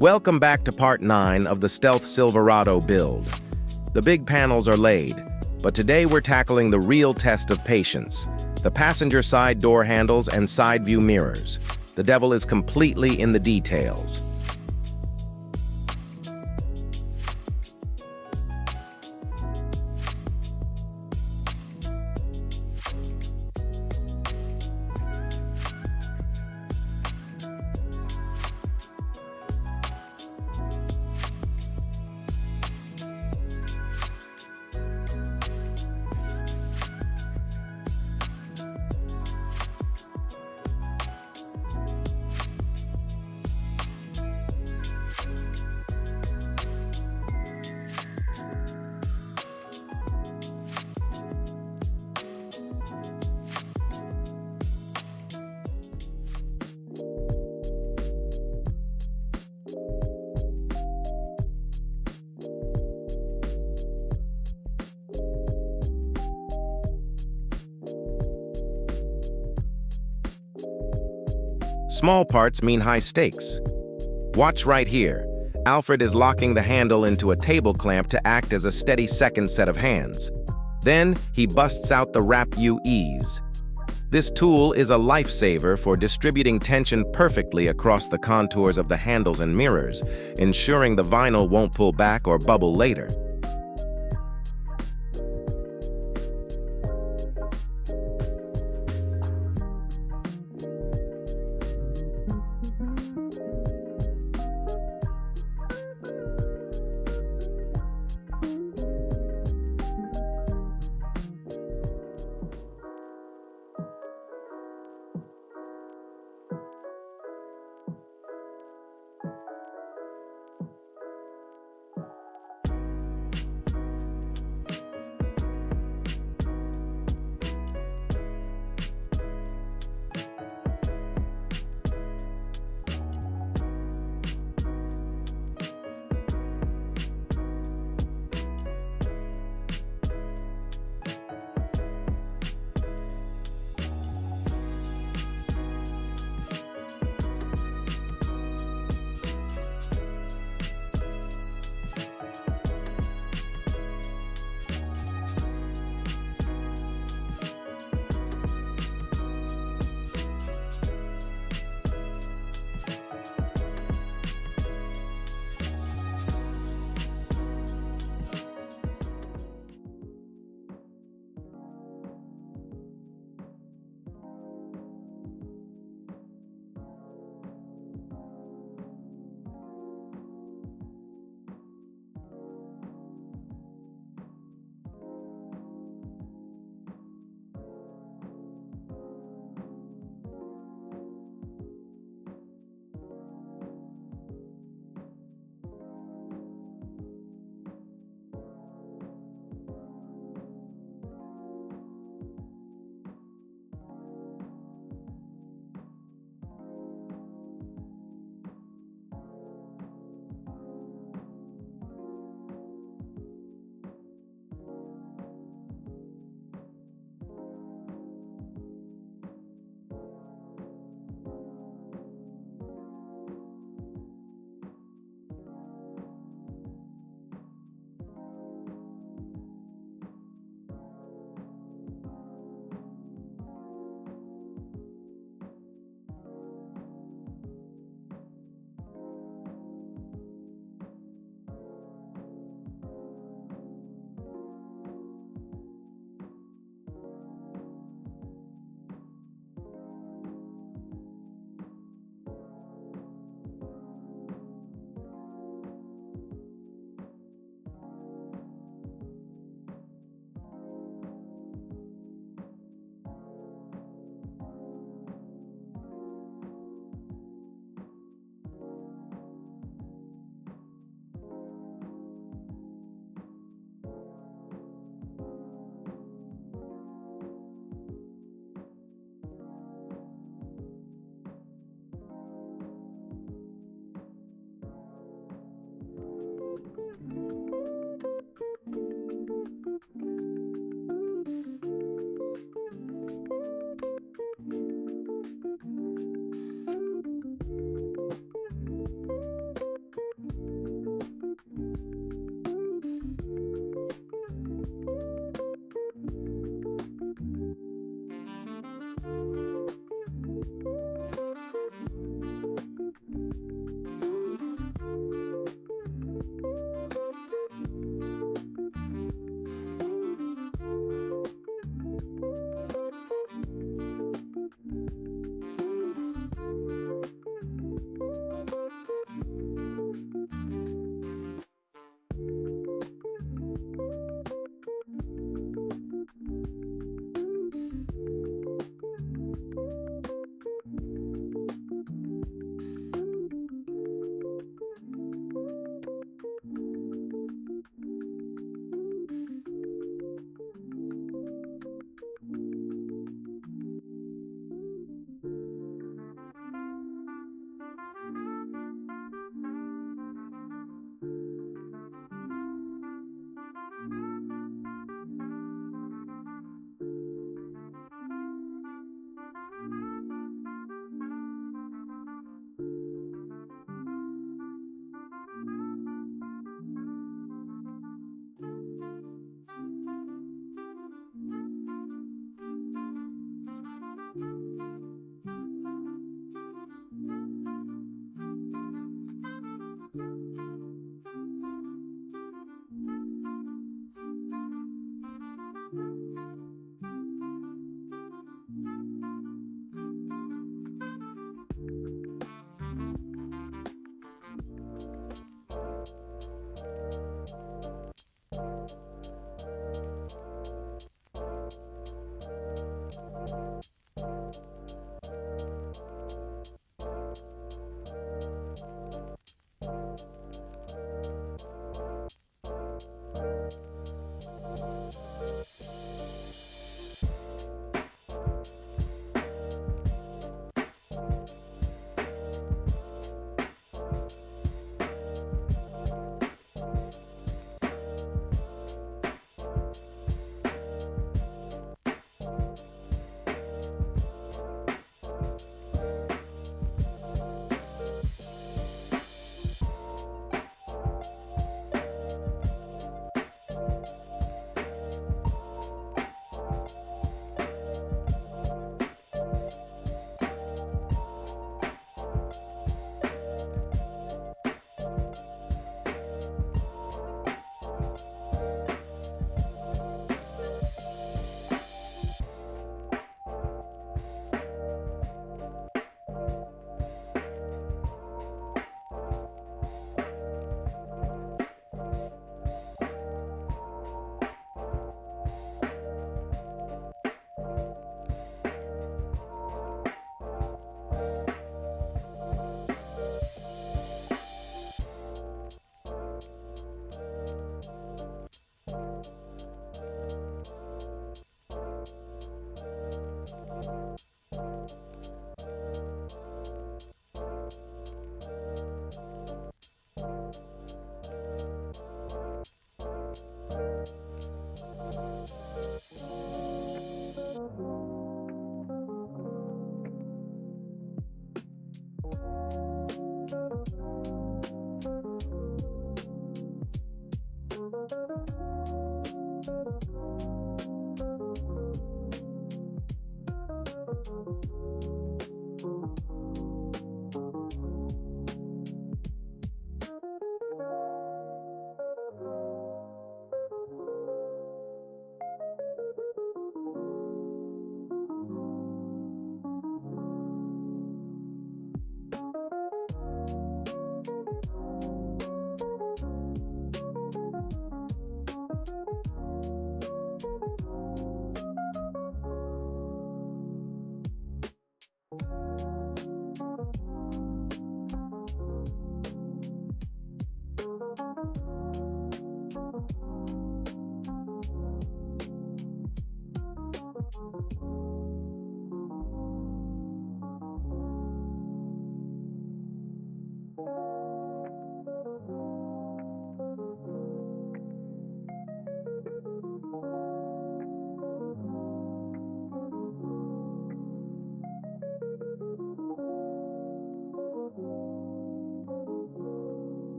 Welcome back to part 9 of the Stealth Silverado build. The big panels are laid, but today we're tackling the real test of patience, the passenger side door handles and side view mirrors. The devil is completely in the details. Small parts mean high stakes. Watch right here. Alfred is locking the handle into a table clamp to act as a steady second set of hands. Then he busts out the Wrap-U-Eeze. This tool is a lifesaver for distributing tension perfectly across the contours of the handles and mirrors, ensuring the vinyl won't pull back or bubble later.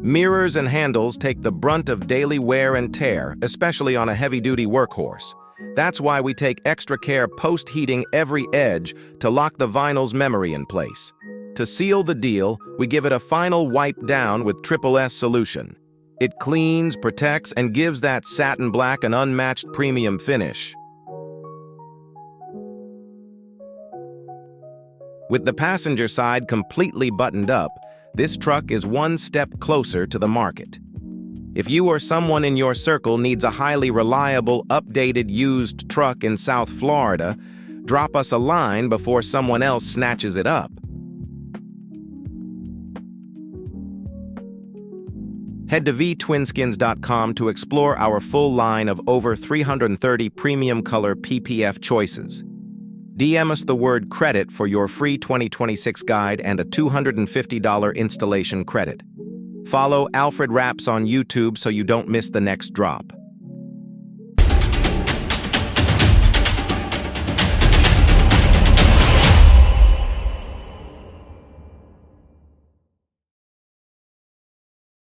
Mirrors and handles take the brunt of daily wear and tear, especially on a heavy-duty workhorse. That's why we take extra care post-heating every edge to lock the vinyl's memory in place. To seal the deal, we give it a final wipe down with S solution. It cleans, protects, and gives that satin black an unmatched premium finish. With the passenger side completely buttoned up, this truck is one step closer to the market. If you or someone in your circle needs a highly reliable, updated used truck in South Florida, drop us a line before someone else snatches it up. Head to vtwinskins.com to explore our full line of over 330 premium color PPF choices. DM us the word credit for your free 2026 guide and a $250 installation credit. Follow Alfred Wraps on YouTube so you don't miss the next drop.